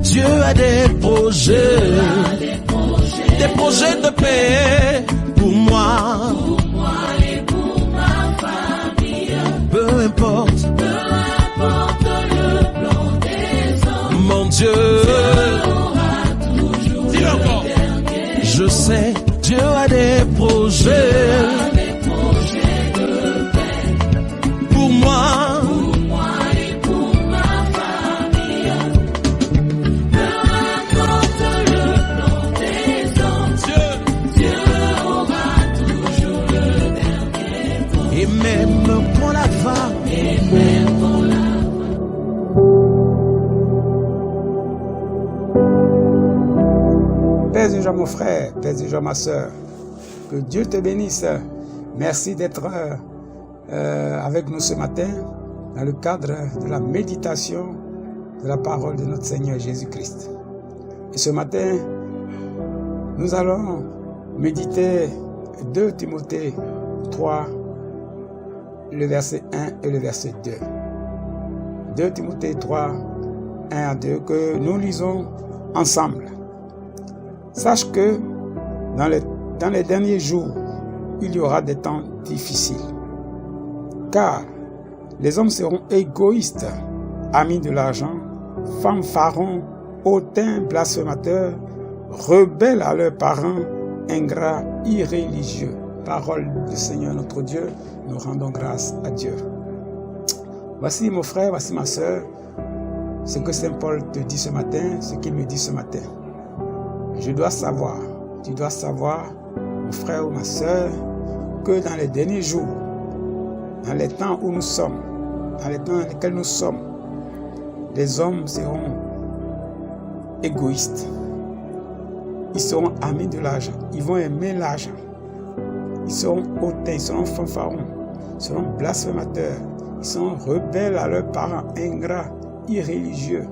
Dieu a des projets de paix pour moi et pour ma famille. Peu importe le plan des hommes, mon Dieu aura toujours dis-le encore. le dernier. Je sais Dieu a des projets de paix pour moi et pour ma famille. Peu importe le plan des hommes, Dieu aura toujours le dernier. et même quand la va Et même quand la Paix du jour mon frère, paix du jour ma soeur. Que Dieu te bénisse. Merci d'être avec nous ce matin dans le cadre de la méditation de la parole de notre Seigneur Jésus-Christ. Et ce matin, nous allons méditer 2 Timothée 3, le verset 1 et le verset 2. 2 Timothée 3, 1 à 2, que nous lisons ensemble. Sache que dans les derniers jours, il y aura des temps difficiles. Car les hommes seront égoïstes, amis de l'argent, fanfarons, hautains, blasphémateurs, rebelles à leurs parents, ingrats, irréligieux. Parole du Seigneur notre Dieu, nous rendons grâce à Dieu. Voici mon frère, voici ma soeur, ce que Saint Paul te dit ce matin, ce qu'il me dit ce matin. Je dois savoir, tu dois savoir, mon frère ou ma soeur, que dans les derniers jours, dans les temps où nous sommes, dans les temps dans lesquels nous sommes, les hommes seront égoïstes. Ils seront amis de l'argent. Ils vont aimer l'argent. Ils seront hautains, ils seront fanfarons, ils seront blasphémateurs. Ils seront rebelles à leurs parents, ingrats, irréligieux.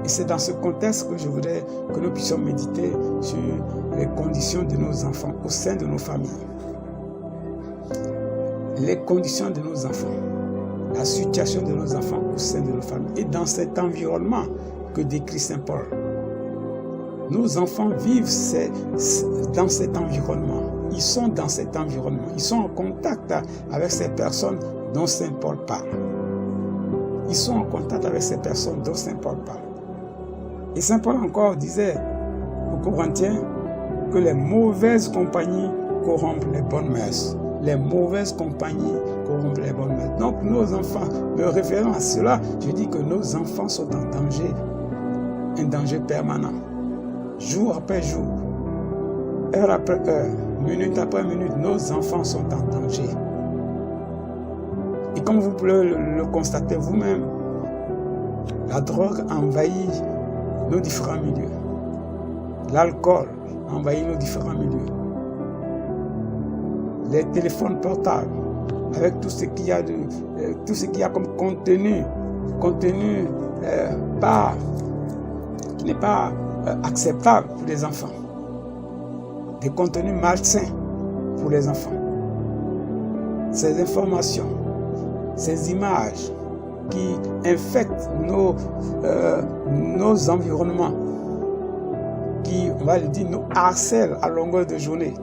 Et c'est dans ce contexte que je voudrais que nous puissions méditer sur les conditions de nos enfants au sein de nos familles. Les conditions de nos enfants, la situation de nos enfants au sein de nos familles. Et dans cet environnement que décrit Saint Paul. Nos enfants vivent dans cet environnement. Ils sont dans cet environnement. Ils sont en contact avec ces personnes dont Saint Paul parle. Ils sont en contact avec ces personnes dont Saint Paul parle. Et Saint Paul encore disait aux Corinthiens que les mauvaises compagnies corrompent les bonnes mœurs. Les mauvaises compagnies corrompent les bonnes mœurs. Donc nos enfants, me référant à cela, je dis que nos enfants sont en danger, un danger permanent. Jour après jour, heure après heure, minute après minute, nos enfants sont en danger. Et comme vous pouvez le constater vous-même, la drogue envahit nos différents milieux. L'alcool envahit nos différents milieux. Les téléphones portables, avec tout ce qu'il y a, comme contenu qui n'est pas acceptable pour les enfants. Des contenus malsains pour les enfants. Ces informations, ces images qui infectent nos environnements, qui, on va le dire, nous harcèlent à longueur de journée.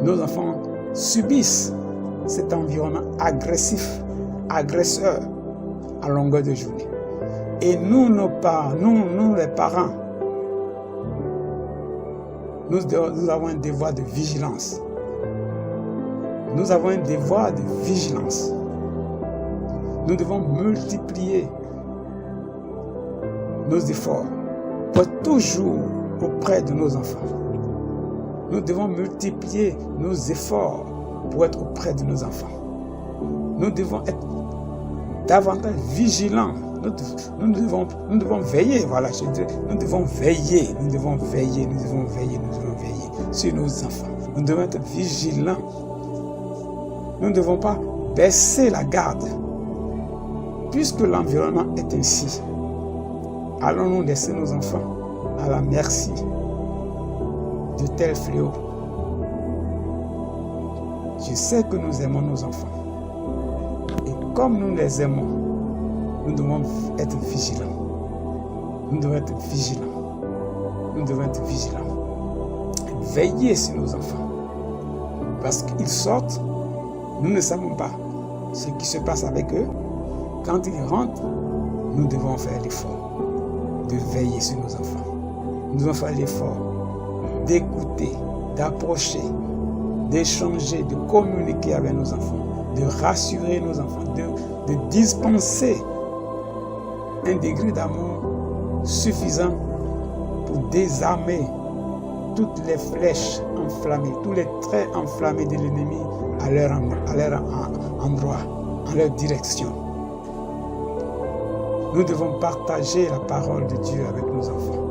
Nos enfants subissent cet environnement agressif, agresseur à longueur de journée. Et nous les parents, nous avons un devoir de vigilance. Nous avons un devoir de vigilance. Nous devons multiplier nos efforts pour être toujours auprès de nos enfants. Nous devons multiplier nos efforts pour être auprès de nos enfants. Nous devons être davantage vigilants. Nous devons veiller, voilà, nous devons veiller sur nos enfants. Nous devons être vigilants. Nous ne devons pas baisser la garde. Puisque l'environnement est ainsi, allons-nous laisser nos enfants à la merci de tels fléaux? Je sais que nous aimons nos enfants. Et comme nous les aimons, nous devons être vigilants. Nous devons être vigilants. Nous devons être vigilants. Veiller sur nos enfants. Parce qu'ils sortent, nous ne savons pas ce qui se passe avec eux. Quand ils rentrent, nous devons faire l'effort de veiller sur nos enfants. Nous devons faire l'effort d'écouter, d'approcher, d'échanger, de communiquer avec nos enfants, de rassurer nos enfants, de dispenser un degré d'amour suffisant pour désarmer toutes les flèches enflammées, tous les traits enflammés de l'ennemi à leur endroit, en leur direction. Nous devons partager la parole de Dieu avec nos enfants.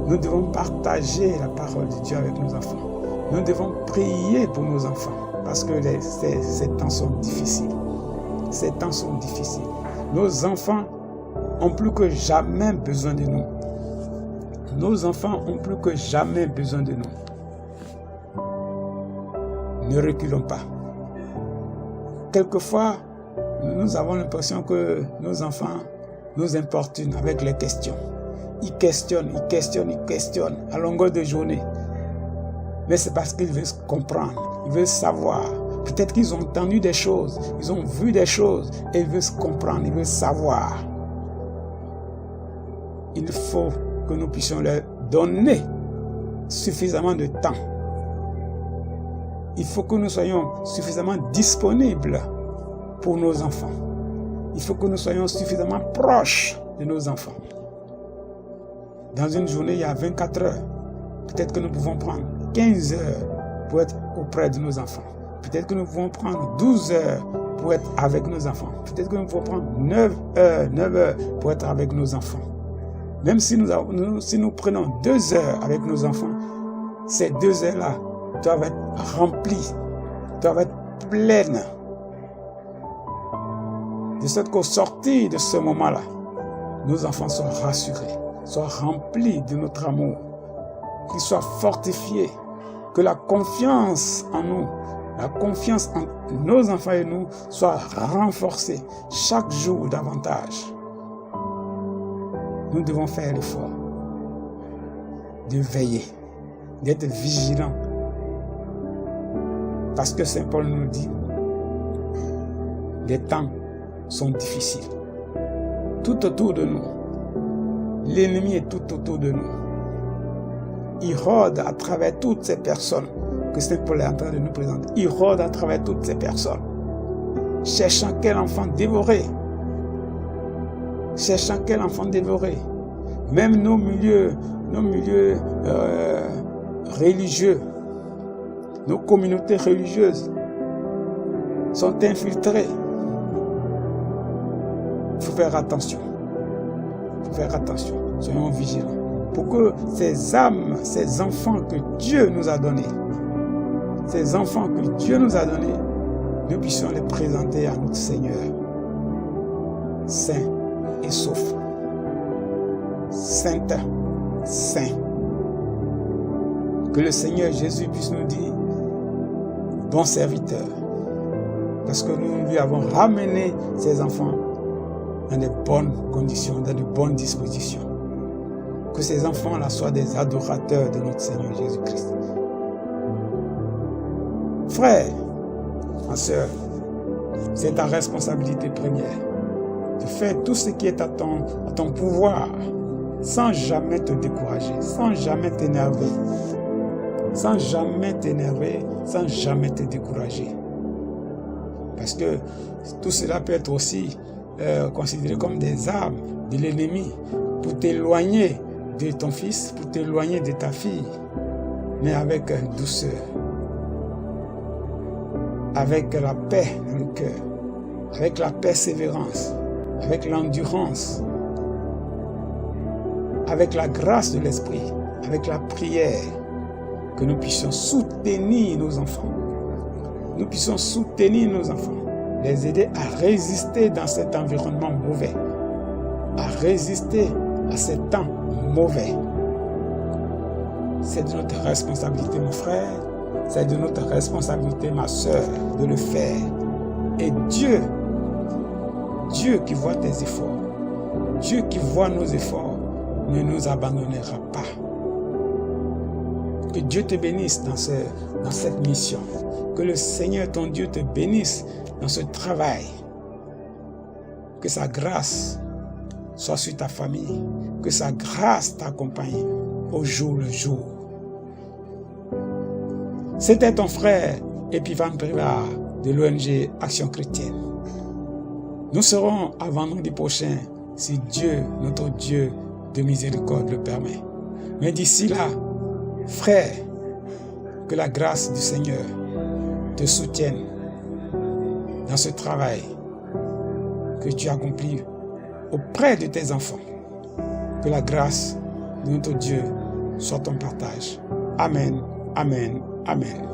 Nous devons partager la parole de Dieu avec nos enfants. Nous devons prier pour nos enfants parce que ces temps sont difficiles. Ces temps sont difficiles. Nos enfants ont plus que jamais besoin de nous. Nos enfants ont plus que jamais besoin de nous. Ne reculons pas. Quelquefois, nous avons l'impression que nos enfants nous importunent avec les questions. Ils questionnent à longueur de journée. Mais c'est parce qu'ils veulent comprendre, ils veulent savoir. Peut-être qu'ils ont entendu des choses, ils ont vu des choses et ils veulent comprendre, ils veulent savoir. Il faut que nous puissions leur donner suffisamment de temps. Il faut que nous soyons suffisamment disponibles pour nos enfants. Il faut que nous soyons suffisamment proches de nos enfants. Dans une journée, il y a 24 heures. Peut-être que nous pouvons prendre 15 heures pour être auprès de nos enfants. Peut-être que nous pouvons prendre 12 heures pour être avec nos enfants. Peut-être que nous pouvons prendre 9 heures pour être avec nos enfants. Même si nous prenons 2 heures avec nos enfants, ces 2 heures-là doivent être remplies, doivent être pleines. De sorte qu'au sortir de ce moment-là, nos enfants soient rassurés, soient remplis de notre amour, qu'ils soient fortifiés, que la confiance en nous, la confiance en nos enfants et nous soit renforcée chaque jour davantage. Nous devons faire l'effort de veiller, d'être vigilants. Parce que Saint Paul nous dit, les temps sont difficiles. Tout autour de nous, l'ennemi est tout autour de nous. Il rôde à travers toutes ces personnes que Saint Paul est en train de nous présenter. Il rôde à travers toutes ces personnes, cherchant quel enfant dévorer. Cherchant quel enfant dévorer. Même nos milieux religieux, nos communautés religieuses sont infiltrées. Il faut faire attention. Il faut faire attention. Soyons vigilants. Pour que ces âmes, ces enfants que Dieu nous a donnés, ces enfants que Dieu nous a donnés, nous puissions les présenter à notre Seigneur, saint et sauf. Sainte, saint. Que le Seigneur Jésus puisse nous dire, bon serviteur, parce que nous lui avons ramené ces enfants dans de bonnes conditions, dans de bonnes dispositions. Que ces enfants-là soient des adorateurs de notre Seigneur Jésus-Christ. Frère, ma soeur, c'est ta responsabilité première de faire tout ce qui est à ton pouvoir sans jamais te décourager, sans jamais t'énerver, sans jamais te décourager. Parce que tout cela peut être aussi considéré comme des armes de l'ennemi pour t'éloigner de ton fils, pour t'éloigner de ta fille, mais avec douceur, avec la paix dans le cœur, avec la persévérance, avec l'endurance, avec la grâce de l'Esprit, avec la prière, que nous puissions soutenir nos enfants. Nous puissions soutenir nos enfants, les aider à résister dans cet environnement mauvais, à résister à ces temps mauvais. C'est de notre responsabilité, mon frère, c'est de notre responsabilité, ma soeur, de le faire. Et Dieu qui voit tes efforts, Dieu qui voit nos efforts, ne nous abandonnera pas. Que Dieu te bénisse dans cette mission. Que le Seigneur, ton Dieu, te bénisse dans ce travail. Que sa grâce soit sur ta famille. Que sa grâce t'accompagne au jour le jour. C'était ton frère Epiphan Privard de l'ONG Action Chrétienne. Nous serons à vendredi prochain si Dieu, notre Dieu de miséricorde, le permet. Mais d'ici là, frère, que la grâce du Seigneur te soutienne dans ce travail que tu accomplis auprès de tes enfants. Que la grâce de notre Dieu soit ton partage. Amen, amen, amen.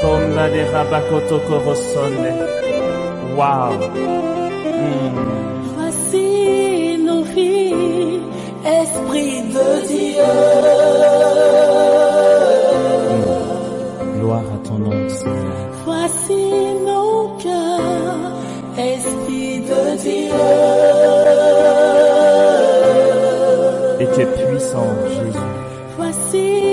Tomba de Rabakoto Korosone. Wow. Voici nos vies, Esprit de Dieu. Gloire à ton nom, Seigneur. Voici nos cœurs, Esprit de Dieu. Et tu es puissant, Jésus. Voici